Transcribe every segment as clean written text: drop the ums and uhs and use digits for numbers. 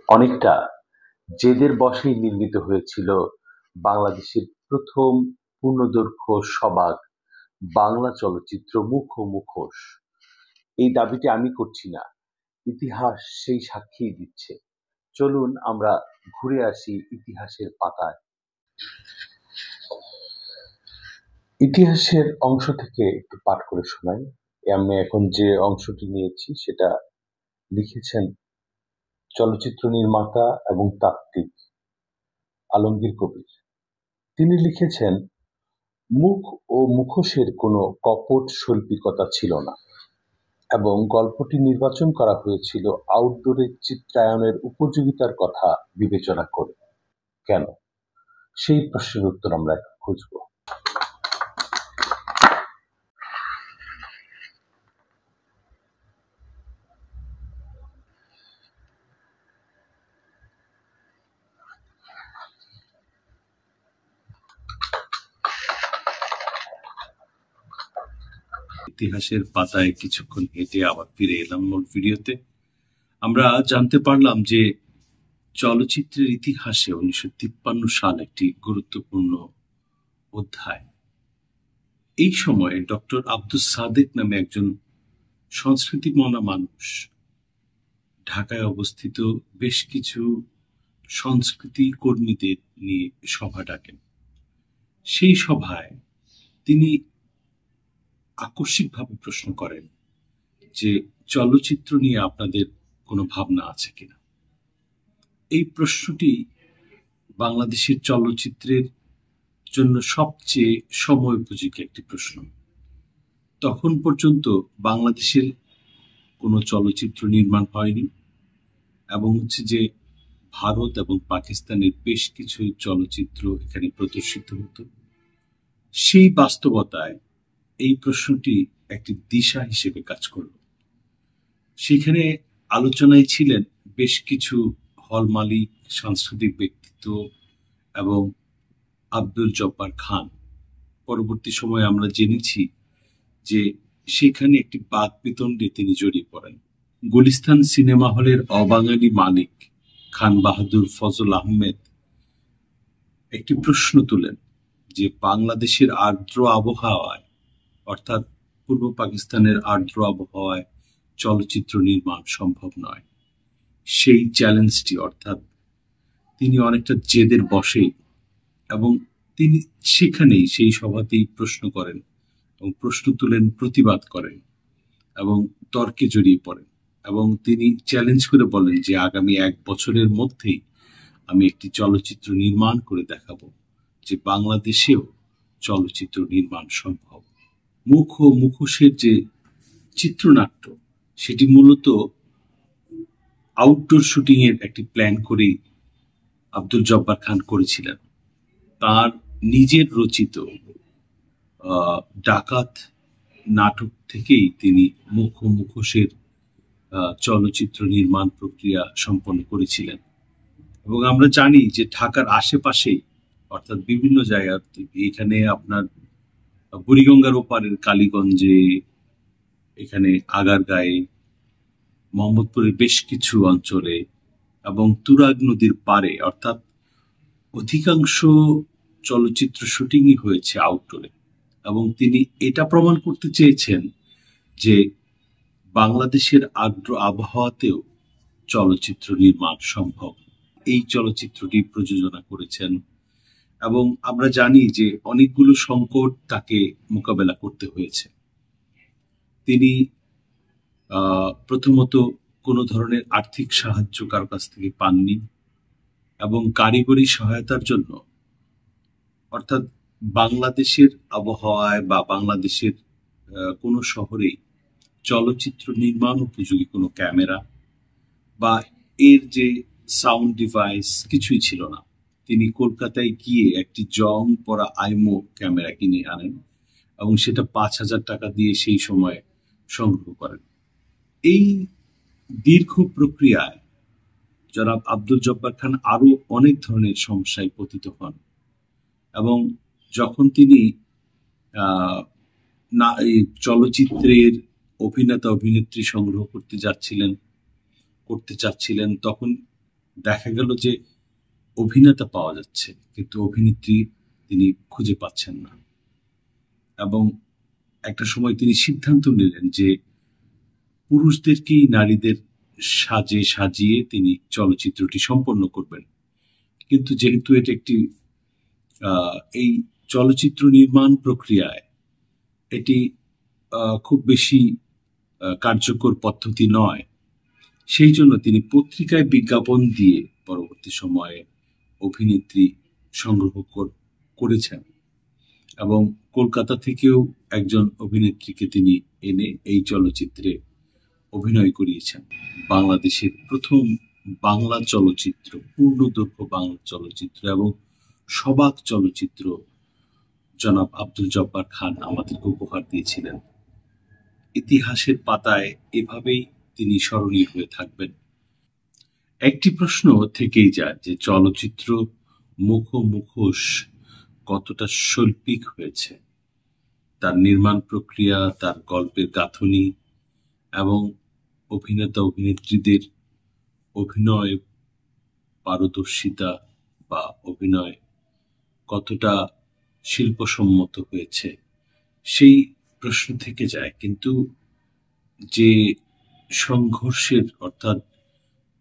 অনেকটা জেদের বশেই নির্মিত হয়েছিল বাংলাদেশের প্রথম পূর্ণদৈর্ঘ্য সবাক বাংলা চলচ্চিত্র মুখ ও মুখোশ। এই দাবিটি আমি করছি না, ইতিহাস সেই সাক্ষীই দিচ্ছে। চলুন আমরা ঘুরে আসি ইতিহাসের পাতায়। ইতিহাসের অংশ থেকে একটু পাঠ করে শোনাই। আমি এখন যে অংশটি নিয়েছি সেটা লিখেছেন চলচ্চিত্র নির্মাতা এবং তাত্ত্বিক আলমগীর কবির। তিনি লিখেছেন, মুখ ও মুখোশের কোনো কপট শৈল্পিকতা ছিল না এবং গল্পটি নির্বাচন করা হয়েছিল আউটডোরে চিত্রায়নের উপযোগিতার কথা বিবেচনা করে। কেন? সেই প্রশ্নের উত্তর আমরা এখন খুঁজব। ইতিহাসের পাতায় কিছুক্ষণ হেঁটে আবার ফিরে এলাম মূল ভিডিওতে। আমরা জানতে পারলাম যে চলচ্চিত্রের ইতিহাসে 1953 সাল একটি গুরুত্বপূর্ণ অধ্যায়। এই সময়ে ডক্টর আব্দুস সাদেক নামে একজন সংস্কৃতিমনা মানুষ ঢাকায় অবস্থিত বেশ কিছু সংস্কৃতি কর্মীদের নিয়ে সভা ডাকেন। সেই সভায় তিনি আকস্মিকভাবে প্রশ্ন করেন যে চলচ্চিত্র নিয়ে আপনাদের কোনো ভাবনা আছে কিনা। এই প্রশ্নটি বাংলাদেশের চলচ্চিত্রের জন্য সবচেয়ে সময়োপযোগী একটি প্রশ্ন। তখন পর্যন্ত বাংলাদেশের কোনো চলচ্চিত্র নির্মাণ হয়নি এবং যে ভারত এবং পাকিস্তানের বেশ কিছু চলচ্চিত্র এখানে প্রদর্শিত হতো। সেই বাস্তবতায় এই প্রশ্নটি একটি দিশা হিসেবে কাজ করল। সেখানে আলোচনায় ছিলেন বেশ কিছু হল মালিক, সাংস্কৃতিক ব্যক্তিত্ব এবং আব্দুল জব্বার খান। পরবর্তী সময়ে আমরা জেনেছি যে সেখানে একটি বাকবিতণ্ডে তিনি জড়িয়ে পড়েন। গুলিস্তান সিনেমা হলের অবাঙালি মালিক খান বাহাদুর ফজল আহমেদ একটি প্রশ্ন তুলেন যে বাংলাদেশের আর্দ্র আবহাওয়ায়, অর্থাৎ পূর্ব পাকিস্তানের আর্দ্র আবহাওয়ায় চলচ্চিত্র নির্মাণ সম্ভব নয়। সেই চ্যালেঞ্জটি, অর্থাৎ তিনি অনেকটা জেদের বশেই, এবং তিনি সেখানেই সেই সভাতেই প্রশ্ন করেন এবং প্রশ্ন তুলেন, প্রতিবাদ করেন এবং তর্কে জড়িয়ে পড়েন এবং তিনি চ্যালেঞ্জ করে বলেন যে আগামী 1 বছরের মধ্যেই আমি একটি চলচ্চিত্র নির্মাণ করে দেখাবো যে বাংলাদেশেও চলচ্চিত্র নির্মাণ সম্ভব। মুখ ও মুখোশের যে চিত্রনাট্য, সেটি মূলত আউটডোর শুটিং এর একটি প্ল্যান করেই আব্দুল জব্বার খান করেছিলেন। তার নিজের রচিত ডাকাত নাটক থেকেই তিনি মুখ ও মুখোশের চলচ্চিত্র নির্মাণ প্রক্রিয়া সম্পন্ন করেছিলেন। এবং আমরা জানি যে ঢাকার আশেপাশেই, অর্থাৎ বিভিন্ন জায়গা, এখানে আপনার বুড়িগঙ্গার ওপারের কালীগঞ্জে, এখানে আগারগাঁয়ে, মোহাম্মদপুরের বেশ কিছু অঞ্চলে এবং তুরাগ নদীর পারে, অর্থাৎ অধিকাংশ চলচ্চিত্র শুটিংই হয়েছে আউটডোরে। এবং তিনি এটা প্রমাণ করতে চেয়েছেন যে বাংলাদেশের আর্দ্র আবহাওয়াতেও চলচ্চিত্র নির্মাণ সম্ভব। এই চলচ্চিত্রটি প্রযোজনা করেছেন এবং আমরা জানি যে অনেকগুলো সংকট তাকে মোকাবেলা করতে হয়েছে। তিনি প্রথমত কোনো ধরনের আর্থিক সাহায্য কারো কাছ থেকে পাননি এবং কারিগরি সহায়তার জন্য, অর্থাৎ বাংলাদেশের আবহাওয়ায় বা বাংলাদেশের কোনো শহরেই চলচ্চিত্র নির্মাণ উপযোগী কোনো ক্যামেরা বা এর যে সাউন্ড ডিভাইস কিছুই ছিল না। তিনি কলকাতায় গিয়ে একটি জং পরা আইমো ক্যামেরা কিনে আনেন এবং সেটা 5,000 টাকা দিয়ে সেই সময় সংগ্রহ করেন। এই দীর্ঘ প্রক্রিয়ায় জনাব আব্দুল জব্বার খান আরো অনেক ধরনের সমস্যায় পতিত হন এবং যখন তিনি চলচ্চিত্রের অভিনেতা অভিনেত্রী সংগ্রহ করতে চাচ্ছিলেন, তখন দেখা গেল যে অভিনেতা পাওয়া যাচ্ছে, কিন্তু অভিনেত্রী তিনি খুঁজে পাচ্ছেন না। এবং একটা সময় তিনি সিদ্ধান্ত নিলেন যে পুরুষদেরকেই নারীদের সাজিয়ে তিনি চলচ্চিত্রটি সম্পন্ন করবেন। কিন্তু যেহেতু এটা একটি এই চলচ্চিত্র নির্মাণ প্রক্রিয়ায় এটি খুব বেশি কার্যকর পদ্ধতি নয়, সেই জন্য তিনি পত্রিকায় বিজ্ঞাপন দিয়ে পরবর্তী সময়ে অভিনেত্রী সংগ্রহ করেছেন এবং কলকাতা থেকেও একজন অভিনেত্রীকে তিনি এনে এই চলচ্চিত্রে অভিনয় করিয়েছেন। বাংলাদেশের প্রথম বাংলা চলচ্চিত্র, পূর্ণদৈর্ঘ্য বাংলা চলচ্চিত্র এবং সবাক চলচ্চিত্র জনাব আব্দুল জব্বার খান আমাদেরকে উপহার দিয়েছিলেন। ইতিহাসের পাতায় এভাবেই তিনি স্মরণীয় হয়ে থাকবেন। একটি প্রশ্ন থেকেই যায় যে চলচ্চিত্র মুখোশ কতটা শৈল্পিক হয়েছে, তার নির্মাণ প্রক্রিয়া, তার গল্পের গাঁথনি এবং অভিনেতা অভিনেত্রীদের অভিনয় পারদর্শিতা বা অভিনয় কতটা শিল্পসম্মত হয়েছে, সেই প্রশ্ন থেকে যায়। কিন্তু যে সংঘর্ষের অর্থাৎ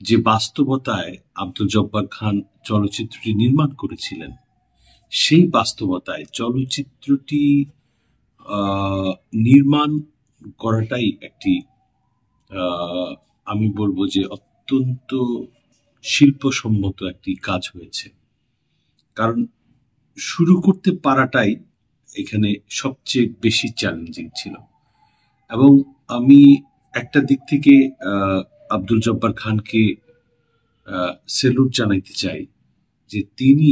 যে বাস্তবতায় আব্দুল জব্বার খান চলচ্চিত্রটি নির্মাণ করেছিলেন, সেই বাস্তবতায় চলচ্চিত্রটি নির্মাণ করাটাই একটি আমি বলবো যে অত্যন্ত শিল্পসম্মত একটি কাজ হয়েছে। কারণ শুরু করতে পারাটাই এখানে সবচেয়ে বেশি চ্যালেঞ্জিং ছিল। এবং আমি একটা দিক থেকে আব্দুল জব্বার খানকে স্যালুট জানাইতে চাই যে তিনি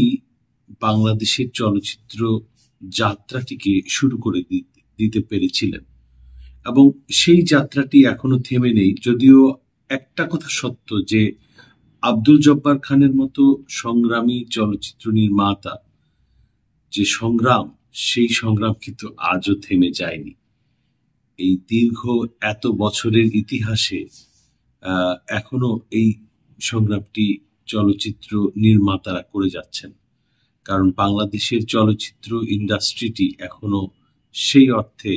বাংলাদেশের চলচ্চিত্র যাত্রাটিকে শুরু করে দিতে পেরেছিলেন এবং সেই যাত্রাটি এখনো থেমে নেই। যদিও একটা কথা সত্য যে আব্দুল জব্বার খানের মতো সংগ্রামী চলচ্চিত্র নির্মাতা যে সংগ্রাম, সেই সংগ্রাম কিন্তু আজও থেমে যায়নি। এই দীর্ঘ এত বছরের ইতিহাসে এখনো এই সংগ্রামটি চলচ্চিত্র নির্মাতারা করে যাচ্ছেন। কারণ বাংলাদেশের চলচ্চিত্র ইন্ডাস্ট্রিটি এখনো সেই অর্থে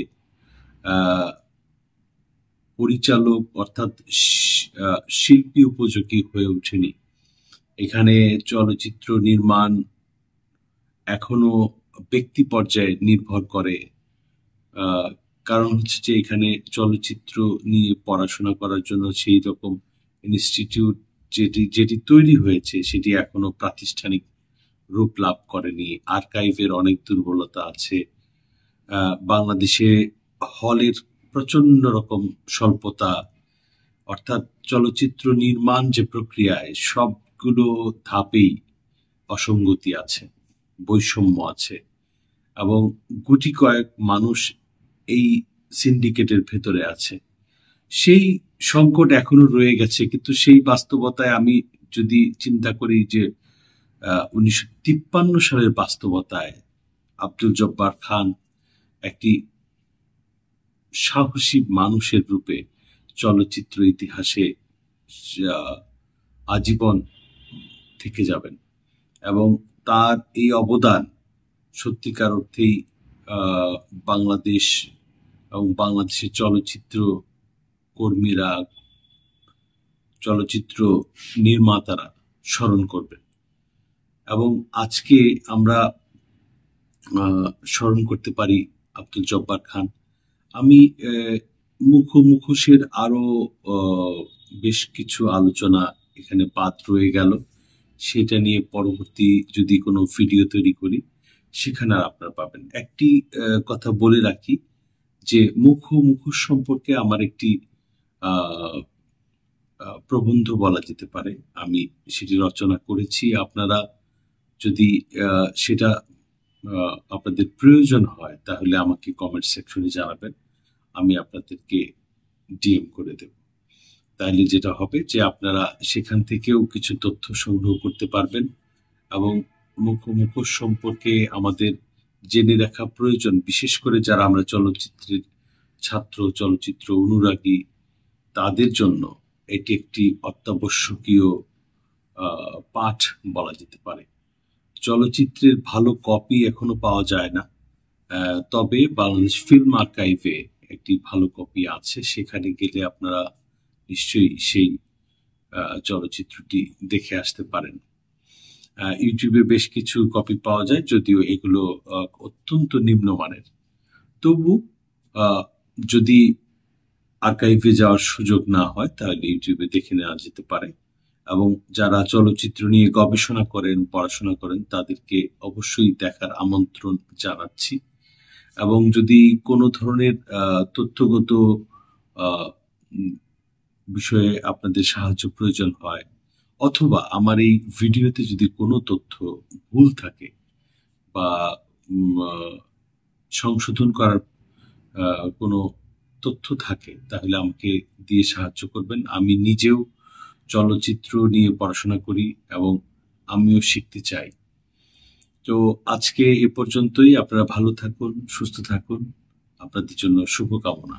পরিচালক অর্থাৎ শিল্পী উপযোগী হয়ে ওঠেনি। এখানে চলচ্চিত্র নির্মাণ এখনো ব্যক্তি পর্যায়ে নির্ভর করে। কারণ হচ্ছে যে এখানে চলচ্চিত্র নিয়ে পড়াশোনা করার জন্য সেই রকম ইনস্টিটিউট যেটি তৈরি হয়েছে সেটি এখনো প্রাতিষ্ঠানিক রূপ লাভ করেনি। আর্কাইভের অনেক দুর্বলতা আছে। বাংলাদেশে হলের প্রচন্ড রকম স্বল্পতা, অর্থাৎ চলচ্চিত্র নির্মাণ যে প্রক্রিয়ায় সবগুলো ধাপেই অসঙ্গতি আছে, বৈষম্য আছে এবং গুটি কয়েক মানুষ এই সিন্ডিকেটের ভেতরে আছে। সেই সংকট এখনো রয়ে গেছে। কিন্তু সেই বাস্তবতায় আমি যদি চিন্তা করি যে 1953 সালের বাস্তবতায় আব্দুল জব্বার খান একটি সাহসী মানুষের রূপে চলচ্চিত্র ইতিহাসে আজীবন থেকে যাবেন এবং তার এই অবদান সত্যিকার অর্থেই বাংলাদেশ এবং বাংলাদেশের চলচ্চিত্র কর্মীরা, চলচ্চিত্র নির্মাতারা স্মরণ করবেন। এবং আজকে আমরা স্মরণ করতে পারি আব্দুল জব্বার খান। আমি মুখোশের আরো বেশ কিছু আলোচনা এখানে বাদ রয়ে গেল, সেটা নিয়ে পরবর্তী যদি কোনো ভিডিও তৈরি করি সেখানে আপনারা পাবেন। একটি কথা বলে রাখি যে মুখোশ সম্পর্কে আমার একটি প্রবন্ধ বলা যেতে পারে, আমি সেটি রচনা করেছি। আপনারা যদি সেটা আপনাদের প্রয়োজন হয় তাহলে আমাকে কমেন্ট সেকশনে জানাবেন, আমি আপনাদেরকে ডিএম করে দেব। তাহলে যেটা হবে যে আপনারা সেখান থেকেও কিছু তথ্য সংগ্রহ করতে পারবেন এবং মুখোশ সম্পর্কে আমাদের জেনে রাখা প্রয়োজন। বিশেষ করে যারা আমরা চলচ্চিত্রের ছাত্র, চলচ্চিত্র অনুরাগী, তাদের জন্য এটি একটি অত্যাবশ্যকীয় পাঠ বলা যেতে পারে। চলচ্চিত্রের ভালো কপি এখনো পাওয়া যায় না, তবে বাংলাদেশ ফিল্ম আর্কাইভে একটি ভালো কপি আছে, সেখানে গেলে আপনারা নিশ্চয়ই সেই চলচ্চিত্রটি দেখে আসতে পারেন। ইউটিউবে বেশ কিছু কপি পাওয়া যায়, যদিও এগুলো অত্যন্ত নিম্নমানের। তবু যদি আর্কাইভে যাওয়ার সুযোগ না হয় তাহলে ইউটিউবে দেখে নেওয়া যেতে পারে। এবং যারা চলচ্চিত্র নিয়ে গবেষণা করেন, পড়াশোনা করেন, তাদেরকে অবশ্যই দেখার আমন্ত্রণ জানাচ্ছি। এবং যদি কোনো ধরনের তথ্যগত বিষয়ে আপনাদের সাহায্য প্রয়োজন হয়, অথবা আমার এই ভিডিওতে যদি কোনো তথ্য ভুল থাকে বা সংশোধন করার কোনো তথ্য থাকে, তাহলে আমাকে দিয়ে সাহায্য করবেন। আমি নিজেও চলচ্চিত্র নিয়ে পড়াশোনা করি এবং আমিও শিখতে চাই। তো আজকে এ পর্যন্তই। আপনারা ভালো থাকুন, সুস্থ থাকুন। আপনাদের জন্য শুভকামনা।